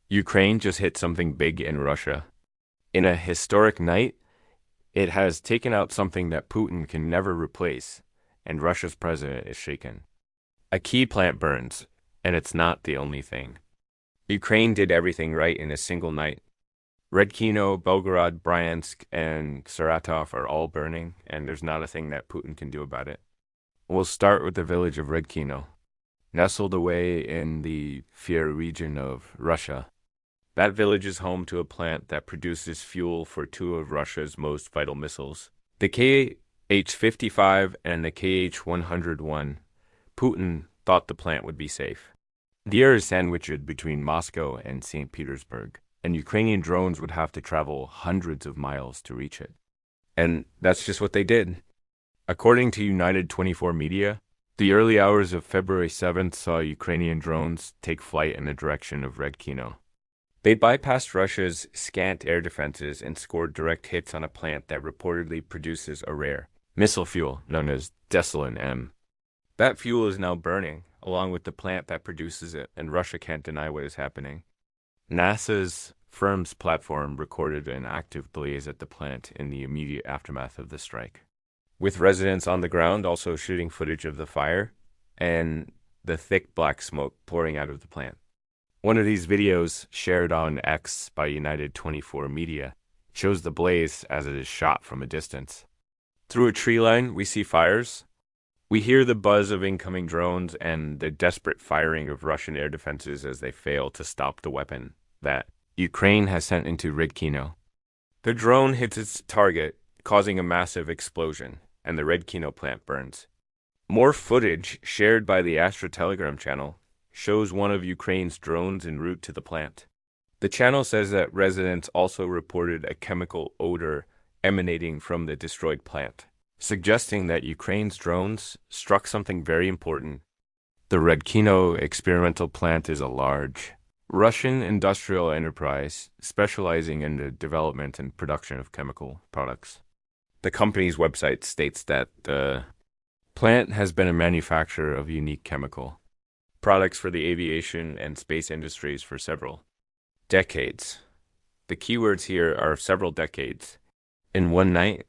Ukraine just hit something big in Russia. In a historic night, it has taken out something that Putin can never replace, and Russia's president is shaken. A key plant burns, and it's not the only thing. Ukraine did everything right in a single night. Redkino, Belgorod, Bryansk, and Saratov are all burning, and there's not a thing that Putin can do about it. We'll start with the village of Redkino, nestled away in the Fier region of Russia. That village is home to a plant that produces fuel for two of Russia's most vital missiles, the Kh-55 and the Kh-101. Putin thought the plant would be safe. The air is sandwiched between Moscow and St. Petersburg, and Ukrainian drones would have to travel hundreds of miles to reach it. And that's just what they did. According to United 24 Media, the early hours of February 7th saw Ukrainian drones take flight in the direction of Redkino. They bypassed Russia's scant air defenses and scored direct hits on a plant that reportedly produces a rare missile fuel known as Desolin-M. That fuel is now burning, along with the plant that produces it, and Russia can't deny what is happening. NASA's FIRMS platform recorded an active blaze at the plant in the immediate aftermath of the strike, with residents on the ground also shooting footage of the fire and the thick black smoke pouring out of the plant. One of these videos, shared on X by United 24 Media, shows the blaze as it is shot from a distance. Through a tree line, we see fires. We hear the buzz of incoming drones and the desperate firing of Russian air defenses as they fail to stop the weapon that Ukraine has sent into Redkino. The drone hits its target, causing a massive explosion, and the Redkino plant burns. More footage shared by the Astra Telegram channel shows one of Ukraine's drones en route to the plant. The channel says that residents also reported a chemical odor emanating from the destroyed plant, suggesting that Ukraine's drones struck something very important. The Redkino experimental plant is a large Russian industrial enterprise specializing in the development and production of chemical products. The company's website states that the plant has been a manufacturer of unique chemical products for the aviation and space industries for several decades. The keywords here are several decades. In one night,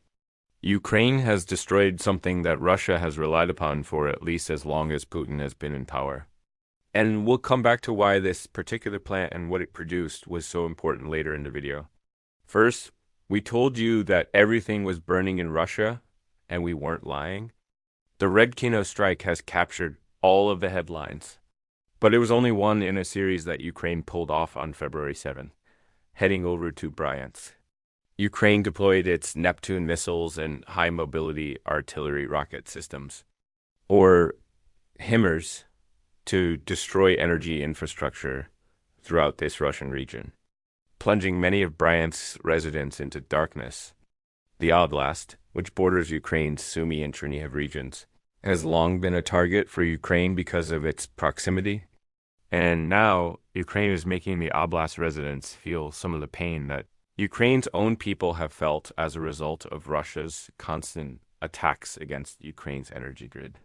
Ukraine has destroyed something that Russia has relied upon for at least as long as Putin has been in power. And we'll come back to why this particular plant and what it produced was so important later in the video. First, we told you that everything was burning in Russia, and we weren't lying. The Redkino strike has captured all of the headlines, but it was only one in a series that Ukraine pulled off on February 7th, heading over to Bryansk. Ukraine deployed its Neptune missiles and high-mobility artillery rocket systems, or HIMARS, to destroy energy infrastructure throughout this Russian region, plunging many of Bryansk's residents into darkness. The Oblast, which borders Ukraine's Sumy and Chernihiv regions, has long been a target for Ukraine because of its proximity, and now Ukraine is making the Oblast residents feel some of the pain that Ukraine's own people have felt as a result of Russia's constant attacks against Ukraine's energy grid.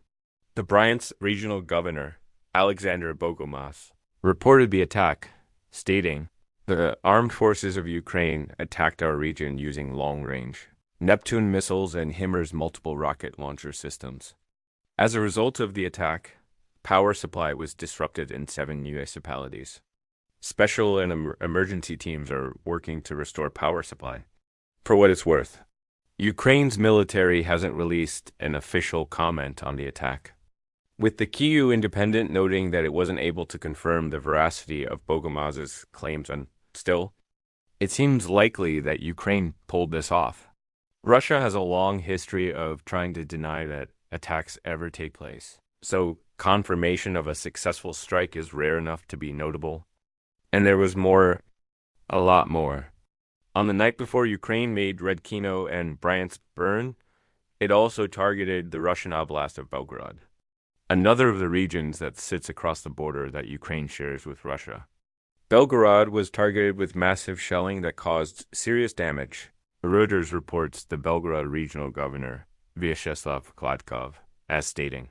The Bryansk regional governor, Alexander Bogomaz, reported the attack, stating, "The armed forces of Ukraine attacked our region using long-range Neptune missiles and HIMARS multiple rocket launcher systems. As a result of the attack, power supply was disrupted in 7 municipalities. Special and emergency teams are working to restore power supply." For what it's worth, Ukraine's military hasn't released an official comment on the attack, with the Kyiv Independent noting that it wasn't able to confirm the veracity of Bogomaz's claims. And still, it seems likely that Ukraine pulled this off. Russia has a long history of trying to deny that attacks ever take place, so confirmation of a successful strike is rare enough to be notable. And there was more, a lot more. On the night before Ukraine made Redkino and Bryansk burn, it also targeted the Russian Oblast of Belgorod, another of the regions that sits across the border that Ukraine shares with Russia. Belgorod was targeted with massive shelling that caused serious damage. Reuters reports the Belgorod regional governor, Vyacheslav Gladkov, as stating,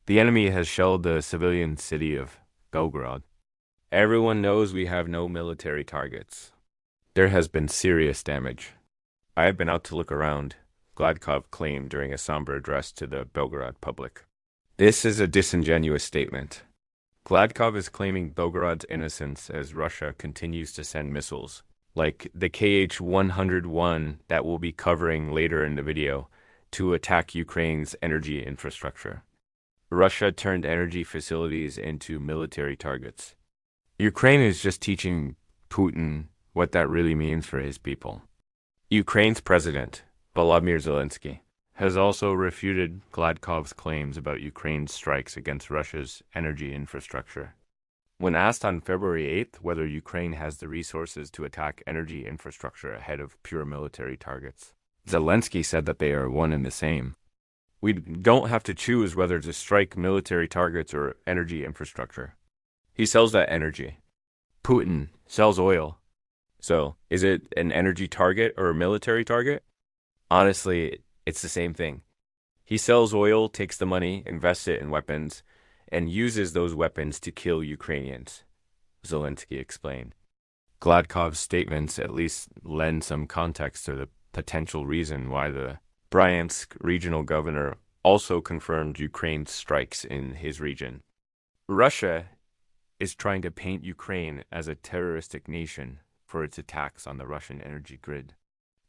"The enemy has shelled the civilian city of Belgorod. Everyone knows we have no military targets. There has been serious damage. I have been out to look around, Gladkov claimed during a somber address to the Belgorod public. This is a disingenuous statement. Gladkov is claiming Belgorod's innocence as Russia continues to send missiles, like the KH-101 that we'll be covering later in the video, to attack Ukraine's energy infrastructure. Russia turned energy facilities into military targets. Ukraine is just teaching Putin what that really means for his people. Ukraine's president, Volodymyr Zelensky, has also refuted Gladkov's claims about Ukraine's strikes against Russia's energy infrastructure. When asked on February 8th whether Ukraine has the resources to attack energy infrastructure ahead of pure military targets, Zelensky said that they are one and the same. We don't have to choose whether to strike military targets or energy infrastructure. He sells that energy. Putin sells oil. So, is it an energy target or a military target? Honestly, it's the same thing. He sells oil, takes the money, invests it in weapons, and uses those weapons to kill Ukrainians, Zelensky explained. Gladkov's statements at least lend some context to the potential reason why the Bryansk regional governor also confirmed Ukraine's strikes in his region. Russia is trying to paint Ukraine as a terroristic nation for its attacks on the Russian energy grid.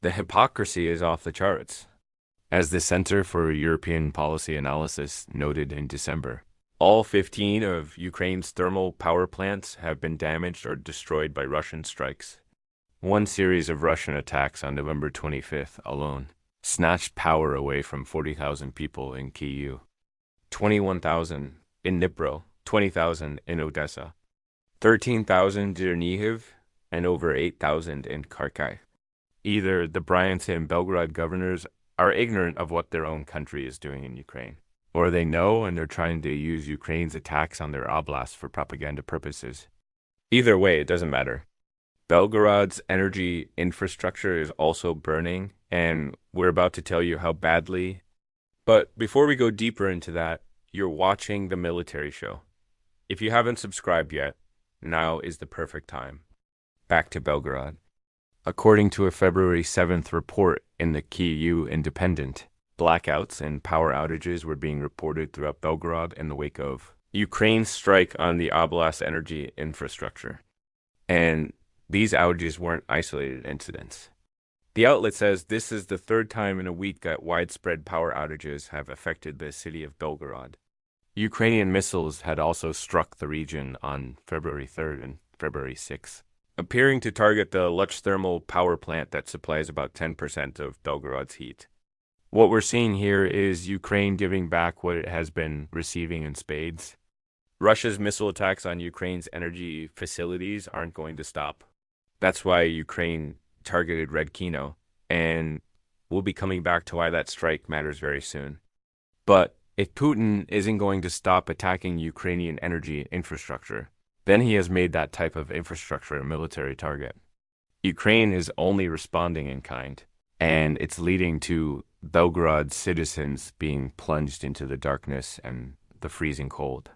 The hypocrisy is off the charts. As the Center for European Policy Analysis noted in December, all 15 of Ukraine's thermal power plants have been damaged or destroyed by Russian strikes. One series of Russian attacks on November 25th alone snatched power away from 40,000 people in Kyiv, 21,000 in Dnipro, 20,000 in Odessa, 13,000 in Chernihiv, and over 8,000 in Kharkiv. Either the Bryansk and Belgorod governors are ignorant of what their own country is doing in Ukraine, or they know and they're trying to use Ukraine's attacks on their oblasts for propaganda purposes. Either way, it doesn't matter. Belgorod's energy infrastructure is also burning, and we're about to tell you how badly. But before we go deeper into that, you're watching the military show. If you haven't subscribed yet, now is the perfect time. Back to Belgorod. According to a February 7th report in the Kyiv Independent, blackouts and power outages were being reported throughout Belgorod in the wake of Ukraine's strike on the oblast's energy infrastructure. And these outages weren't isolated incidents. The outlet says this is the third time in a week that widespread power outages have affected the city of Belgorod. Ukrainian missiles had also struck the region on February 3rd and February 6th, appearing to target the Luch thermal power plant that supplies about 10% of Belgorod's heat. What we're seeing here is Ukraine giving back what it has been receiving in spades. Russia's missile attacks on Ukraine's energy facilities aren't going to stop. That's why Ukraine targeted Red Kino, and we'll be coming back to why that strike matters very soon. But if Putin isn't going to stop attacking Ukrainian energy infrastructure, then he has made that type of infrastructure a military target. Ukraine is only responding in kind, and it's leading to Belgorod citizens being plunged into the darkness and the freezing cold.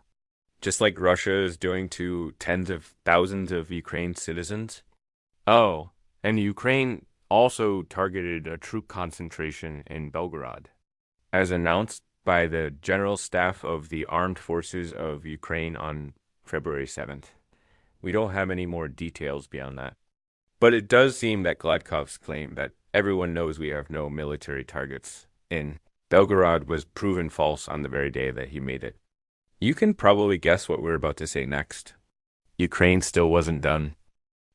Just like Russia is doing to tens of thousands of Ukraine citizens. Oh, and Ukraine also targeted a troop concentration in Belgorod, as announced by the General Staff of the Armed Forces of Ukraine on February 7th. We don't have any more details beyond that. But it does seem that Gladkov's claim that everyone knows we have no military targets in Belgorod was proven false on the very day that he made it. You can probably guess what we're about to say next. Ukraine still wasn't done.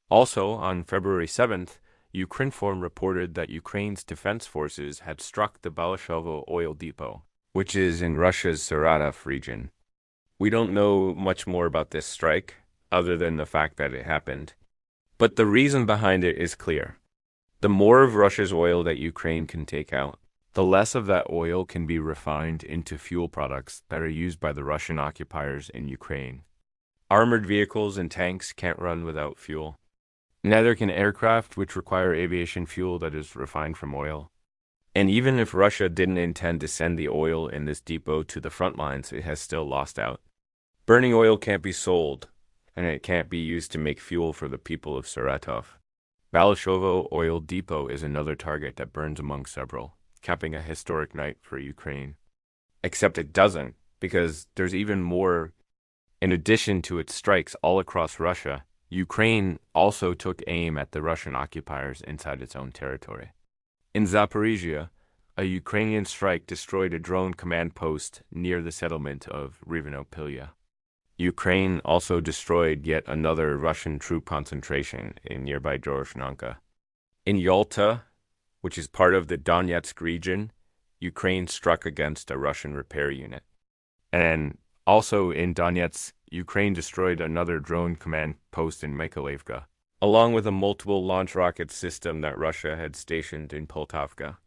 Also, on February 7th, Ukrinform reported that Ukraine's defense forces had struck the Balashovo oil depot, which is in Russia's Saratov region. We don't know much more about this strike, other than the fact that it happened. But the reason behind it is clear. The more of Russia's oil that Ukraine can take out, the less of that oil can be refined into fuel products that are used by the Russian occupiers in Ukraine. Armored vehicles and tanks can't run without fuel. Neither can aircraft, which require aviation fuel that is refined from oil. And even if Russia didn't intend to send the oil in this depot to the front lines, it has still lost out. Burning oil can't be sold, and it can't be used to make fuel for the people of Saratov. Balashovo oil depot is another target that burns among several, capping a historic night for Ukraine. Except it doesn't, because there's even more. In addition to its strikes all across Russia, Ukraine also took aim at the Russian occupiers inside its own territory. In Zaporizhia, a Ukrainian strike destroyed a drone command post near the settlement of Rivnopilya. Ukraine also destroyed yet another Russian troop concentration in nearby Doroshnanka. In Yalta, which is part of the Donetsk region, Ukraine struck against a Russian repair unit. And also in Donetsk, Ukraine destroyed another drone command post in Mykolaiv, along with a multiple launch rocket system that Russia had stationed in Poltavka.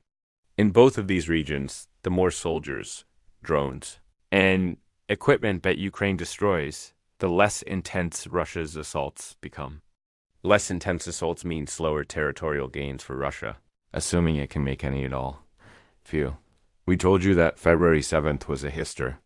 In both of these regions, the more soldiers, drones, and equipment that Ukraine destroys, the less intense Russia's assaults become. Less intense assaults mean slower territorial gains for Russia, assuming it can make any at all. Phew. We told you that February 7th was a hister.